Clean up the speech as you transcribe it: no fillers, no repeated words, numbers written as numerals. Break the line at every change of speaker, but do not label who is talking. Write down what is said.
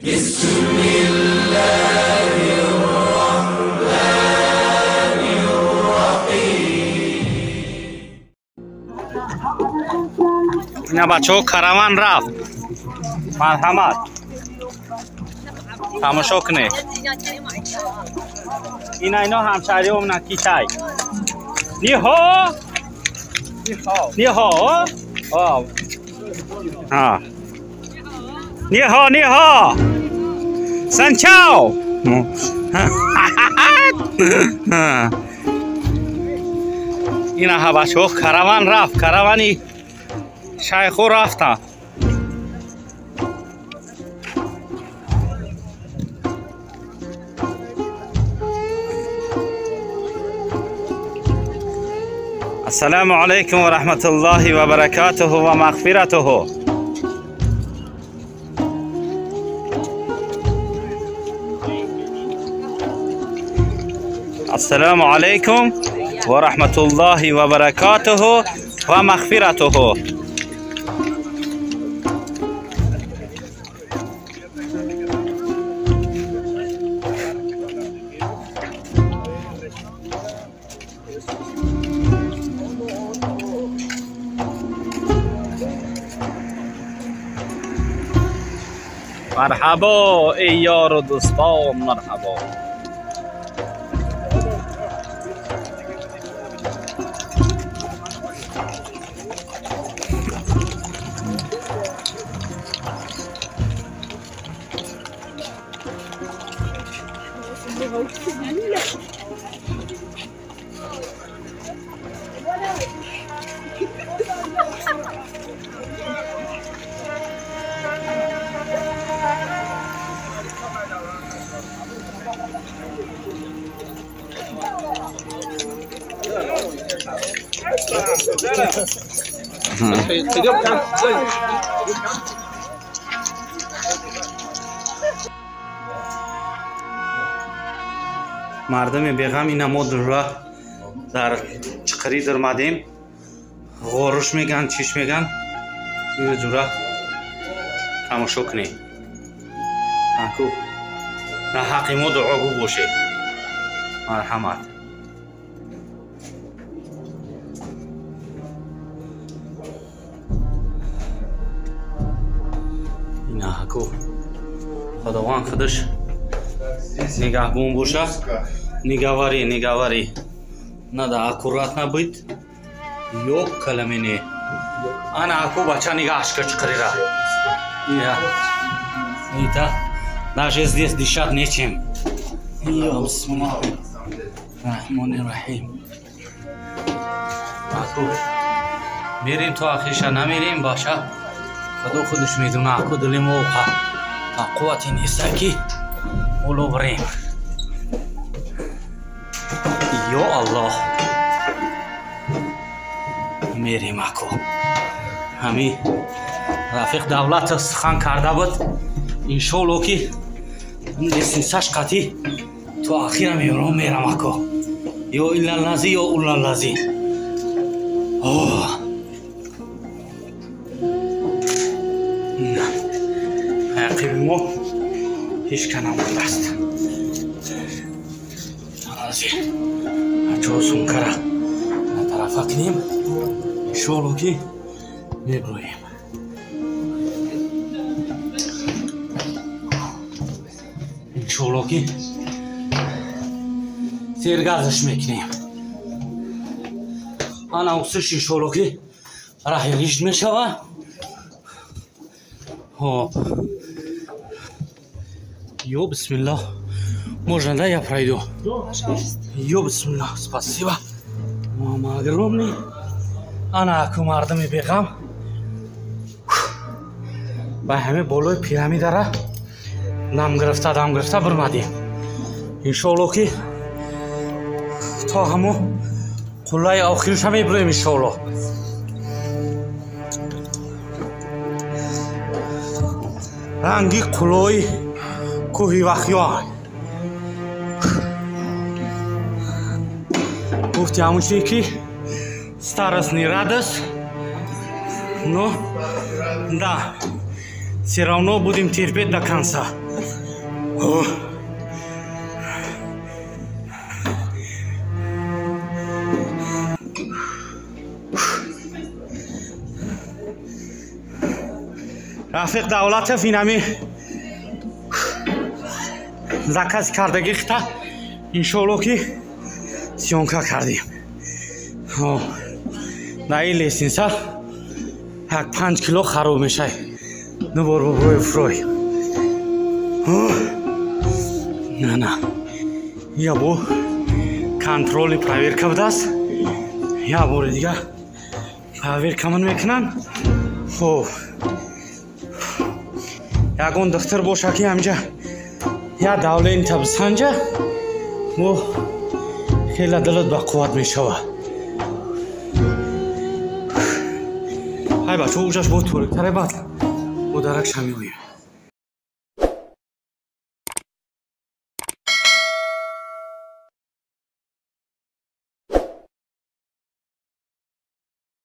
اینا بچه ها کاروان رفت. مرحمت تماشا کنه. اینا همشهری هم نکیتای نیها نیها نیها نیها سنچاو اینا ها بچه ها کاروان رفت. کاروانی شیخو رفتن. السلام علیکم و رحمت الله و برکاته و مغفرته. السلام علیکم و رحمت الله و برکاته و مغفرته. مرحبا ای یار و دوستان، مرحبا. مردم بیغم اینا ما در چقری در مدیم غارش میگن چیش میگن این جورا تماشا کنی. اکو نه حقی ما دعاگو باشه. مرحمت. اینا اکو خداوند خودش نگهبون باشه. نگهواری نه دا اکورات نبود یک کلمه نه. انا اکو بچه نگهش که چقری را ایتا даже здесь дышать нечем. بسم الله الرحمن الرحیم. اکو میریم تو آخرش نمیریم باشه. خدا خودش میدونه. اکو دل ما قوتی نیست که اولو بریم. یا الله میریم. اکو همی رفیق دولت سخن کرده بود انشالله که لیسنسش قطعی تو آخیر میرم. اکو یا الا الذی یا الا الذی. عقیب ما هیچ کنم است. چوسون کرا طرفا کنیم انشالله که میبرویم. انشالله که سیرگازش میکنیم. انا اکسش انشالله که راه ریشت میشوه. Йо, бисмилlah. Можно, да, я пройду? Йо, бисмилlah. Спасибо. Мама огромный. Она аку мардами бегам. Ба ҳаме болои пирамидара дам гирифта бурмадем. Иншолло ки то ҳамо қуллаи охириша мебурем иншолло. ранги қуллои کوهی وخیان گفتی همون چیه که старостный радость, но да, все равно будем терпеть до конца. рафиқ Давлатов инами закази кардагӣ хита иншоалло ки сёнка кардем. дар ин лесенса як 5 кило хароб мешай. дубор боброи фрой. на я бо контроли проверка будааст. я бори дигар проверкамон мекунам. хоб ягон духтар боша ки ҳамҷа я давленита бисанҷа мо хеле дилат ба қувват мешавад. ҳай бачаҳо уҷаш бо ториктаре бад мо дарак шамиёем.